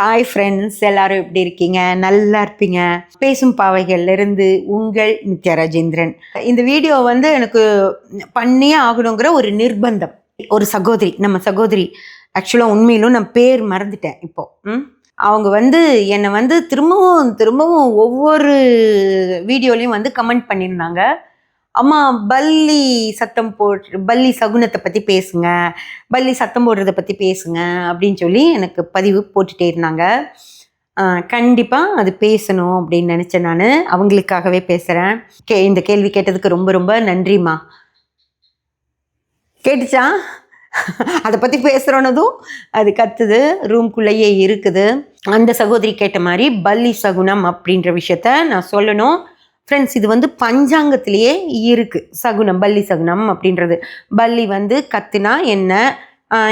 Hi friends, எல்லாரும் எப்படி இருக்கீங்க? நல்லா இருப்பீங்க. பேசும் பாவைகள்லேருந்து உங்கள் நித்யா ராஜேந்திரன். இந்த வீடியோ எனக்கு பண்ணியே ஆகணுங்கிற ஒரு நிர்பந்தம். ஒரு சகோதரி, நம்ம சகோதரி ஆக்சுவலாக உண்மையிலும் நான் பேர் மறந்துட்டேன் இப்போ. அவங்க என்னை திரும்பவும் திரும்பவும் ஒவ்வொரு வீடியோலையும் கமெண்ட் பண்ணியிருந்தாங்க. அம்மா பல்லி சத்தம் பல்லி சகுனத்தை பற்றி பேசுங்க, பல்லி சத்தம் போடுறதை பற்றி பேசுங்க அப்படின்னு சொல்லி எனக்கு பதிவு போட்டுகிட்டே இருந்தாங்க. கண்டிப்பாக அது பேசணும் அப்படின்னு நினச்சேன். நான் அவங்களுக்காகவே பேசுகிறேன். இந்த கேள்வி கேட்டதுக்கு ரொம்ப ரொம்ப நன்றிம்மா. கேட்டுச்சா? அதை பற்றி பேசுகிறோன்னதும் அது கத்துது, ரூம்குள்ளேயே இருக்குது. அந்த சகோதரி கேட்ட மாதிரி பல்லி சகுனம் அப்படின்ற விஷயத்த நான் சொல்லணும். ஃப்ரெண்ட்ஸ், இது பஞ்சாங்கத்திலேயே இருக்குது. சகுனம், பல்லி சகுனம் அப்படின்றது. பல்லி கத்துனா என்ன,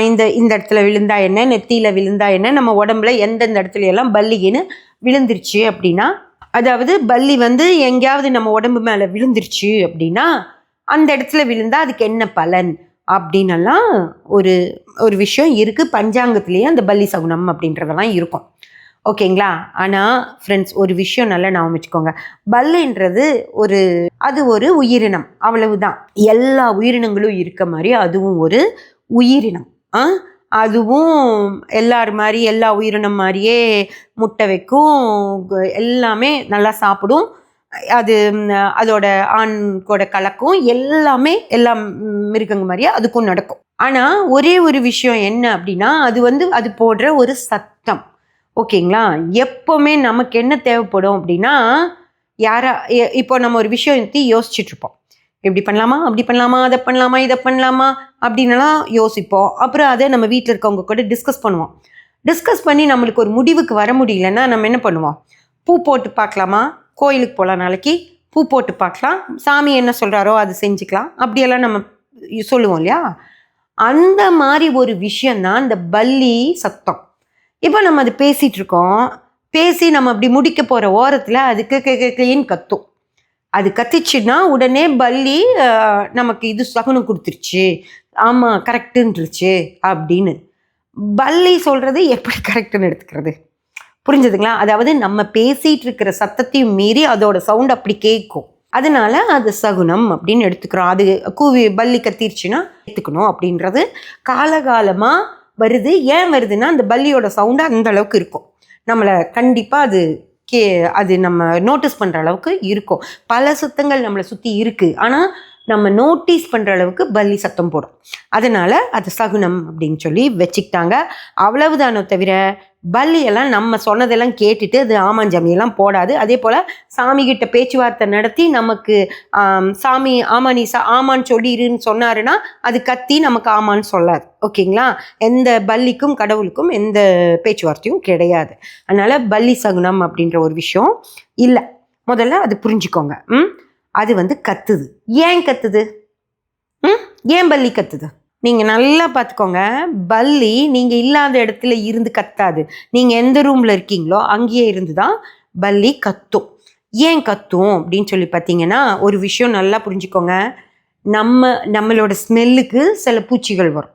இந்த இடத்துல விழுந்தா என்ன, நெத்தியில் விழுந்தா என்ன, நம்ம உடம்புல எந்தெந்த இடத்துல எல்லாம் பல்லின்னு விழுந்துருச்சு அப்படின்னா, அதாவது பல்லி எங்கேயாவது நம்ம உடம்பு மேலே விழுந்துருச்சு அப்படின்னா அந்த இடத்துல விழுந்தா அதுக்கு என்ன பலன் அப்படின்னெல்லாம் ஒரு ஒரு விஷயம் இருக்குது. பஞ்சாங்கத்திலேயே அந்த பல்லி சகுனம் அப்படின்றதெல்லாம் இருக்கும். ஓகேங்களா? ஆனால் ஃப்ரெண்ட்ஸ், ஒரு விஷயம் நல்லா ஞாபகம் வச்சுக்கோங்க. பல்லின்றது அது ஒரு உயிரினம், அவ்வளவுதான். எல்லா உயிரினங்களும் இருக்க மாதிரி அதுவும் ஒரு உயிரினம். அதுவும் எல்லா உயிரினம் மாதிரியே முட்டை வைக்கும், எல்லாமே நல்லா சாப்பிடும், அது அதோட ஆண் கூட கலக்கும், எல்லா மிருகங்க மாதிரியே அதுக்கும் நடக்கும். ஆனால் ஒரே ஒரு விஷயம் என்ன அப்படின்னா, அது போடுற ஒரு சத்தம். ஓகேங்களா? எப்போவுமே நமக்கு என்ன தேவைப்படும் அப்படின்னா, இப்போ நம்ம ஒரு விஷயம் யோசிச்சுட்ருப்போம். இப்படி பண்ணலாமா, அப்படி பண்ணலாமா, அதை பண்ணலாமா, இதை பண்ணலாமா அப்படின்னுலாம் யோசிப்போம். அப்புறம் அதை நம்ம வீட்டில் இருக்கவங்க கூட டிஸ்கஸ் பண்ணுவோம். டிஸ்கஸ் பண்ணி நம்மளுக்கு ஒரு முடிவுக்கு வர முடியலன்னா நம்ம என்ன பண்ணுவோம்? பூ போட்டு பார்க்கலாமா, கோயிலுக்கு போகலாம், நாளைக்கு பூ போட்டு பார்க்கலாம், சாமி என்ன சொல்கிறாரோ அது செஞ்சுக்கலாம், அப்படியெல்லாம் நம்ம சொல்லுவோம் இல்லையா? அந்த மாதிரி ஒரு விஷயந்தான் இந்த பல்லி சத்தம். இப்போ நம்ம அது பேசிகிட்டு இருக்கோம். பேசி நம்ம அப்படி முடிக்க போகிற ஓரத்தில் அது கேன்னு கத்தும். அது கத்திச்சுன்னா உடனே பல்லி நமக்கு இது சகுனம் கொடுத்துருச்சு, ஆமாம் கரெக்டுன்றுச்சு அப்படின்னு. பல்லி சொல்கிறது எப்படி கரெக்டுன்னு எடுத்துக்கிறது? புரிஞ்சுதுங்களா? அதாவது நம்ம பேசிகிட்டு இருக்கிற சத்தத்தையும் மீறி அதோட சவுண்ட் அப்படி கேட்கும். அதனால அது சகுனம் அப்படின்னு எடுத்துக்கிறோம். அது பல்லி கத்திருச்சுன்னா எடுத்துக்கணும் அப்படின்றது காலகாலமாக வருது. ஏன் வருதுன்னா, அந்த பல்லியோட சவுண்டு அந்த அளவுக்கு இருக்கும். நம்மளை கண்டிப்பாக அது நம்ம நோட்டீஸ் பண்ணுற அளவுக்கு இருக்கும். பல சத்தங்கள் நம்மளை சுற்றி இருக்குது, ஆனால் நம்ம நோட்டீஸ் பண்ணுற அளவுக்கு பல்லி சத்தம் போடும். அதனால் அது சகுனம் அப்படின்னு சொல்லி வச்சுக்கிட்டாங்க. அவ்வளவுதானோ தவிர பல்லியெல்லாம் நம்ம சொன்னதெல்லாம் கேட்டுட்டு அது ஆமாஞ்சாமியெல்லாம் போடாது. அதே போல் சாமிகிட்ட பேச்சுவார்த்தை நடத்தி நமக்கு சாமி ஆமான்னு சொல்லிடுன்னு சொன்னாருன்னா அது கத்தி நமக்கு ஆமான்னு சொல்லாது. ஓகேங்களா? எந்த பல்லிக்கும் கடவுளுக்கும் எந்த பேச்சுவார்த்தையும் கிடையாது. அதனால் பல்லி சகுனம் அப்படின்ற ஒரு விஷயம் இல்லை. முதல்ல அது புரிஞ்சுக்கோங்க. அது கத்துது. ஏன் கத்துது? ஏன் பல்லி கத்துது? நீங்கள் நல்லா பார்த்துக்கோங்க. பல்லி நீங்கள் இல்லாத இடத்துல இருந்து கத்தாது. நீங்கள் எந்த ரூமில் இருக்கீங்களோ அங்கேயே இருந்து தான் பல்லி கத்தும். ஏன் கத்தும் அப்படின்னு சொல்லி பார்த்தீங்கன்னா, ஒரு விஷயம் நல்லா புரிஞ்சுக்கோங்க. நம்மளோட ஸ்மெல்லுக்கு சில பூச்சிகள் வரும்.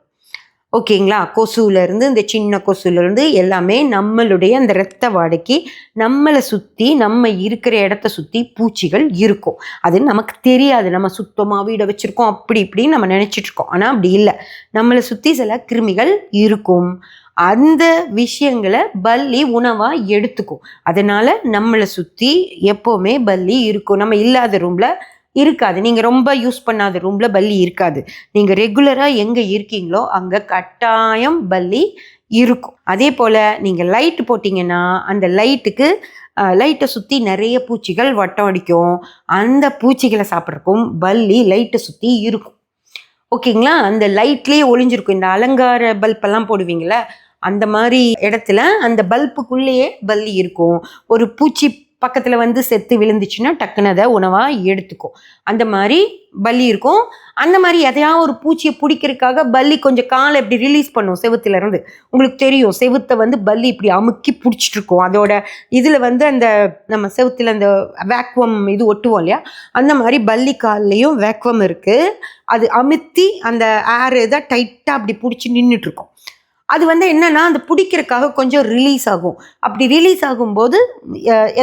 ஓகேங்களா? கொசுலேருந்து, இந்த சின்ன கொசுலேருந்து எல்லாமே நம்மளுடைய அந்த இரத்த வாடைக்கு நம்மளை சுற்றி, நம்ம இருக்கிற இடத்த சுற்றி பூச்சிகள் இருக்கும். அது நமக்கு தெரியாது. நம்ம சுத்தமாக வீடை வச்சுருக்கோம் அப்படி இப்படின்னு நம்ம நினச்சிட்ருக்கோம். ஆனால் அப்படி இல்லை. நம்மளை சுற்றி சில கிருமிகள் இருக்கும். அந்த விஷயங்களை பல்லி உணவாக எடுத்துக்கும். அதனால் நம்மளை சுற்றி எப்போவுமே பல்லி இருக்கும். நம்ம இல்லாத ரூமில் இருக்காது. நீங்கள் ரொம்ப யூஸ் பண்ணாத ரூமில் பல்லி இருக்காது. நீங்கள் ரெகுலராக எங்கே இருக்கீங்களோ அங்கே கட்டாயம் பல்லி இருக்கும். அதே போல் நீங்கள் லைட்டு போட்டிங்கன்னா அந்த லைட்டை சுற்றி நிறைய பூச்சிகள் வட்டம் அடிக்கும். அந்த பூச்சிகளை சாப்பிட்றக்கும் பல்லி லைட்டை சுற்றி இருக்கும். ஓகேங்களா? அந்த லைட்லேயே ஒளிஞ்சிருக்கும். இந்த அலங்கார பல்பெல்லாம் போடுவீங்கள, அந்த மாதிரி இடத்துல அந்த பல்புக்குள்ளேயே பல்லி இருக்கும். ஒரு பூச்சி பக்கத்தில் செத்து விழுந்துச்சுன்னா டக்குன்னு அதை உணவாக எடுத்துக்கும். அந்த மாதிரி பல்லி இருக்கும். அந்த மாதிரி எதையாவது ஒரு பூச்சியை பிடிக்கிறதுக்காக பல்லி கொஞ்சம் காலை இப்படி ரிலீஸ் பண்ணும் செவுத்துலேருந்து. உங்களுக்கு தெரியும், செவுத்தை பல்லி இப்படி அமுக்கி பிடிச்சிட்டு இருக்கும். அதோட இதில் அந்த நம்ம செவுத்தில் அந்த வேக்வம் இது ஒட்டுவோம் இல்லையா, அந்த மாதிரி பல்லி கால்லையும் வேக்வம் இருக்குது. அது அமுத்தி அந்த ஏர் இதை டைட்டாக அப்படி பிடிச்சி நின்றுட்டுருக்கும். அது வந்து என்னன்னா அந்த பிடிக்கிறதுக்காக கொஞ்சம் ரிலீஸ் ஆகும். அப்படி ரிலீஸ் ஆகும்போது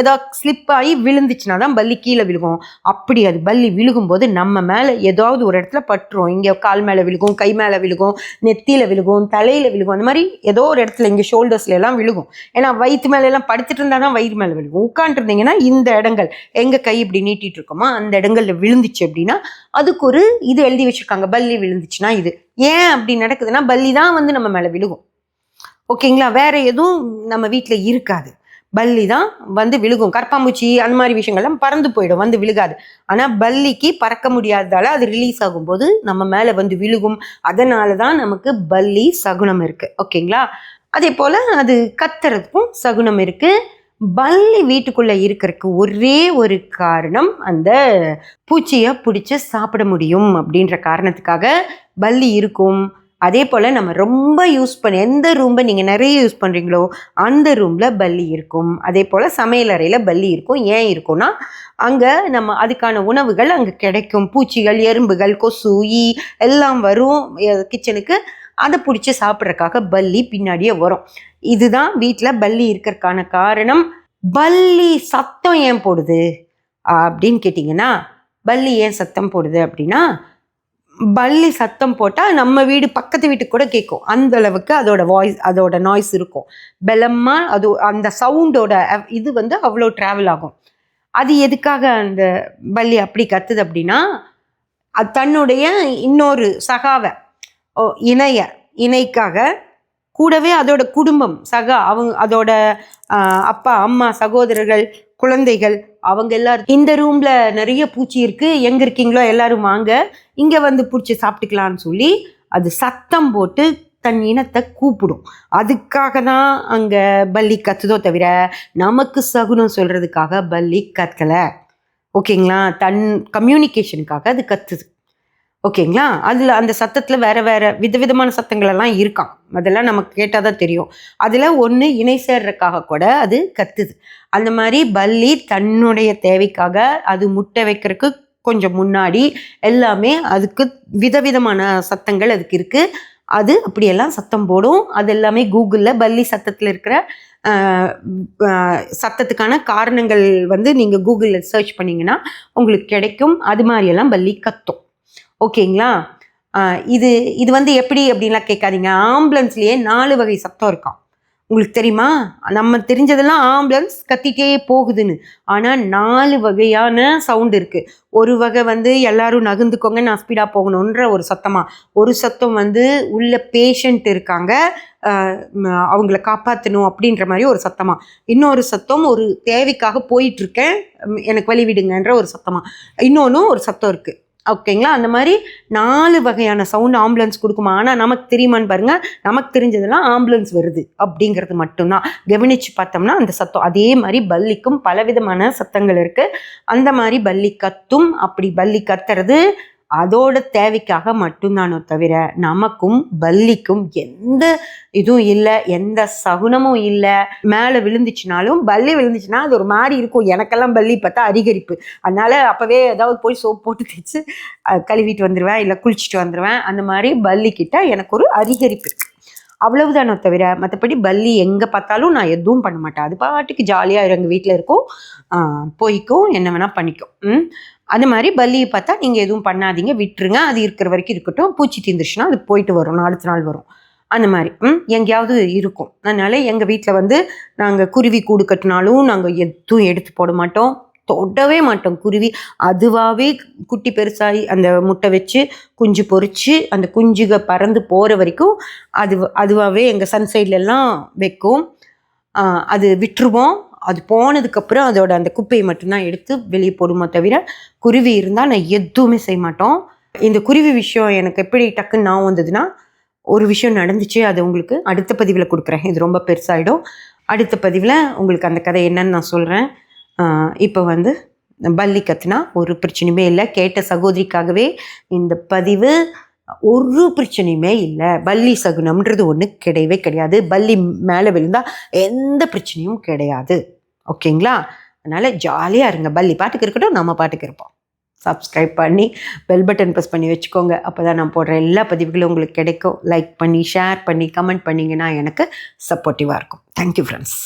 ஏதாவது ஸ்லிப் ஆகி விழுந்துச்சுன்னா தான் பல்லி கீழே விழுகும். அப்படி அது பல்லி விழுகும்போது நம்ம மேலே ஏதாவது ஒரு இடத்துல பட்டுரும். இங்கே கால் மேலே விழுகும், கை மேலே விழுகும், நெத்தியில் விழுகும், தலையில் விழுகும். அந்த மாதிரி ஏதோ ஒரு இடத்துல இங்கே ஷோல்டர்ஸ்ல எல்லாம் விழுகும். ஏன்னா வயிற்று மேலே எல்லாம் படுத்துட்டு இருந்தால் தான் வயிறு மேலே விழுகும். உட்காந்துருந்தீங்கன்னா இந்த இடங்கள் எங்கள் கை இப்படி நீட்டிட்டு இருக்கோமா அந்த இடங்கள்ல விழுந்துச்சு அப்படின்னா அதுக்கு ஒரு இது எழுதி வச்சிருக்காங்க, பல்லி விழுந்துச்சுன்னா இது. ஏன் அப்படி நடக்குதுன்னா பல்லி தான் வந்து நம்ம மேலே விழுகும். ஓகேங்களா? வேற எதுவும் நம்ம வீட்டில் இருக்காது. பல்லி தான் வந்து விழுகும். கரப்பாம்பூச்சி அந்த மாதிரி விஷயங்கள்லாம் பறந்து போயிடும், வந்து விழுகாது. ஆனால் பல்லிக்கு பறக்க முடியாததால அது ரிலீஸ் ஆகும்போது நம்ம மேலே வந்து விழுகும். அதனால தான் நமக்கு பல்லி சகுனம் இருக்குது. ஓகேங்களா? அதே போல் அது கத்துறதுக்கும் சகுனம் இருக்குது. பல்லி வீட்டுக்குள்ளே இருக்கிறதுக்கு ஒரே ஒரு காரணம் அந்த பூச்சியை பிடிச்சி சாப்பிட முடியும் அப்படின்ற காரணத்துக்காக பல்லி இருக்கும். அதே போல் நம்ம ரொம்ப யூஸ் பண்ண எந்த ரூமை நீங்கள் நிறைய யூஸ் பண்ணுறீங்களோ அந்த ரூமில் பல்லி இருக்கும். அதே போல் சமையல் அறையில் பல்லி இருக்கும். ஏன் இருக்கும்னா அங்கே நம்ம அதுக்கான உணவுகள் அங்கே கிடைக்கும். பூச்சிகள், எறும்புகள், கொசு, ஈ எல்லாம் வரும் கிச்சனுக்கு. அதை பிடிச்சி சாப்பிட்றதுக்காக பல்லி பின்னாடியே வரும். இதுதான் வீட்டில் பல்லி இருக்கிறதுக்கான காரணம். பல்லி சத்தம் ஏன் போடுது அப்படின்னு கேட்டிங்கன்னா, பல்லி ஏன் சத்தம் போடுது அப்படின்னா, பல்லி சத்தம் போட்டால் நம்ம வீடு பக்கத்து வீட்டுக்கு கூட கேட்கும். அந்த அளவுக்கு அதோட வாய்ஸ், அதோட நாய்ஸ் இருக்கும். பலமாக அது அந்த சவுண்டோட இது வந்து அவ்வளோ ட்ராவல் ஆகும். அது எதுக்காக அந்த பல்லி அப்படி கத்துது அப்படின்னா, அது தன்னுடைய இன்னொரு சகாவை இணைக்காக கூடவே அதோட குடும்பம் அதோட அப்பா, அம்மா, சகோதரர்கள், குழந்தைகள் அவங்க எல்லாரும் இந்த ரூம்ல நிறைய பூச்சி இருக்கு, எங்க இருக்கீங்களோ எல்லாரும் வாங்க, இங்க வந்து பூச்சி சாப்பிட்டுக்கலான்னு சொல்லி அது சத்தம் போட்டு தன் இனத்தை கூப்பிடும். அதுக்காக தான் அங்க பல்லி கத்துதோ தவிர நமக்கு சகுனம் சொல்றதுக்காக பல்லி கத்தல. ஓகேங்களா? தன் கம்யூனிகேஷனுக்காக அது கத்துது. ஓகேங்களா? அதில் அந்த சத்தத்தில் வேறு வேறு விதவிதமான சத்தங்கள் எல்லாம் இருக்கான். அதெல்லாம் நமக்கு கேட்டால் தான் தெரியும். அதில் ஒன்று இணை சேர்றதுக்காக கூட அது கத்துது. அந்த மாதிரி பல்லி தன்னுடைய தேவைக்காக அது முட்டை வைக்கிறதுக்கு கொஞ்சம் முன்னாடி எல்லாமே அதுக்கு விதவிதமான சத்தங்கள் அதுக்கு இருக்குது. அது அப்படியெல்லாம் சத்தம் போடும். அது எல்லாமே கூகுளில் பல்லி சத்தத்தில் இருக்கிற சத்தத்துக்கான காரணங்கள் வந்து நீங்கள் கூகுளில் சர்ச் பண்ணிங்கன்னா உங்களுக்கு கிடைக்கும். அது மாதிரியெல்லாம் பல்லி கத்தும். ஓகேங்களா? இது வந்து எப்படி அப்படின்லாம் கேட்காதீங்க. ஆம்புலன்ஸ்லேயே 4 வகை சத்தம் இருக்கான். உங்களுக்கு தெரியுமா? நம்ம தெரிஞ்சதெல்லாம் ஆம்புலன்ஸ் கத்திட்டே போகுதுன்னு. ஆனால் 4 வகையான சவுண்டு இருக்குது. ஒரு வகை வந்து எல்லாரும் நகர்ந்துக்கோங்க, நான் ஸ்பீடாக போகணுன்ற ஒரு சத்தமாக. ஒரு சத்தம் வந்து உள்ள பேஷண்ட் இருக்காங்க, அவங்கள காப்பாற்றணும் அப்படின்ற மாதிரி ஒரு சத்தமாக. இன்னொரு சத்தம் ஒரு தேவைக்காக போயிட்டுருக்கேன், எனக்கு வழி விடுங்கன்ற ஒரு சத்தமாக. இன்னொன்று ஒரு சத்தம் இருக்குது. ஓகேங்களா? அந்த மாதிரி 4 வகையான சவுண்ட் ஆம்புலன்ஸ் கொடுக்குமா. ஆனால் நமக்கு தெரியுமான்னு பாருங்கள். நமக்கு தெரிஞ்சதெல்லாம் ஆம்புலன்ஸ் வருது அப்படிங்கிறது மட்டும்தான். கவனித்து பார்த்தோம்னா அந்த சத்தம் அதே மாதிரி பல்லிக்கும் பலவிதமான சத்தங்கள் இருக்குது. அந்த மாதிரி பல்லி கத்தும். அப்படி பல்லி கத்துறது அதோட தேவைக்காக மட்டும்தானோ தவிர நமக்கும் பல்லிக்கும் எந்த இதுவும் இல்லை, எந்த சகுனமும் இல்லை. மேலே விழுந்துச்சுனாலும் பல்லி விழுந்துச்சுன்னா அது ஒரு மாதிரி இருக்கும். எனக்கெல்லாம் பல்லி பார்த்தா அரிகரிப்பு. அதனால அப்போவே ஏதாவது போய் சோப் போட்டு தேய்ச்சி கழுவிட்டு வந்துடுவேன், இல்லை குளிச்சுட்டு வந்துடுவேன். அந்த மாதிரி பல்லிக்கிட்ட எனக்கு ஒரு அரிகரிப்பு இருக்குது. அவ்வளவுதானோ தவிர மற்றபடி பல்லி எங்கே பார்த்தாலும் நான் எதுவும் பண்ண மாட்டேன். அது பாட்டுக்கு ஜாலியாக எங்கள் வீட்டில் இருக்கும், போய்க்கும், என்ன வேணால் பண்ணிக்கும். அந்த மாதிரி பல்லியை பார்த்தா நீங்கள் எதுவும் பண்ணாதீங்க, விட்டுருங்க. அது இருக்கிற வரைக்கும் இருக்கட்டும். பூச்சி தீந்துருச்சுன்னா அது போயிட்டு வரும், அடுத்த நாள் வரும். அந்த மாதிரி எங்கேயாவது இருக்கும். அதனால் எங்கள் வீட்டில் வந்து நாங்கள் குருவி கூடு கட்டினாலும் நாங்கள் எதுவும் எடுத்து போட மாட்டோம், தொடவே மாட்டோம். குருவி அதுவாகவே குட்டி பெருசாகி அந்த முட்டை வச்சு குஞ்சு பொறிச்சு அந்த குஞ்சுக பறந்து போகிற வரைக்கும் அதுவாகவே எங்கள் சன்சைட்லெல்லாம் வைக்கும். அது விட்டுருவோம். அது போனதுக்கப்புறம் அதோட அந்த குப்பையை மட்டும்தான் எடுத்து வெளியே போடுமோ தவிர குருவி இருந்தால் நான் எதுவுமே செய்ய மாட்டோம். இந்த குருவி விஷயம் எனக்கு எப்படி டக்குன்னு நான் வந்ததுன்னா, ஒரு விஷயம் நடந்துச்சு. அது உங்களுக்கு அடுத்த பதிவில் கொடுக்குறேன். இது ரொம்ப பெருசாகிடும். அடுத்த பதிவில் உங்களுக்கு அந்த கதை என்னன்னு நான் சொல்கிறேன். இப்போ வந்து பல்லி கத்துனா ஒரு பிரச்சனையுமே இல்லை. கேட்ட சகோதரிக்காகவே இந்த பதிவு. ஒரு பிரச்சனையுமே இல்லை. பல்லி சகுனம்ன்றது ஒன்று கிடையவே கிடையாது. பல்லி மேலே விழுந்தால் எந்த பிரச்சனையும் கிடையாது. ஓகேங்களா? அதனால் ஜாலியாக இருங்க. பல்லி பாட்டுக்கு இருக்கட்டும், நம்ம பாட்டுக்கு இருப்போம். சப்ஸ்கிரைப் பண்ணி பெல் பட்டன் ப்ரெஸ் பண்ணி வச்சுக்கோங்க. அப்போ தான் நான் போடுற எல்லா பதிவுகளும் உங்களுக்கு கிடைக்கும். லைக் பண்ணி ஷேர் பண்ணி கமெண்ட் பண்ணிங்கன்னா எனக்கு சப்போர்ட்டிவாக இருக்கும். Thank you friends.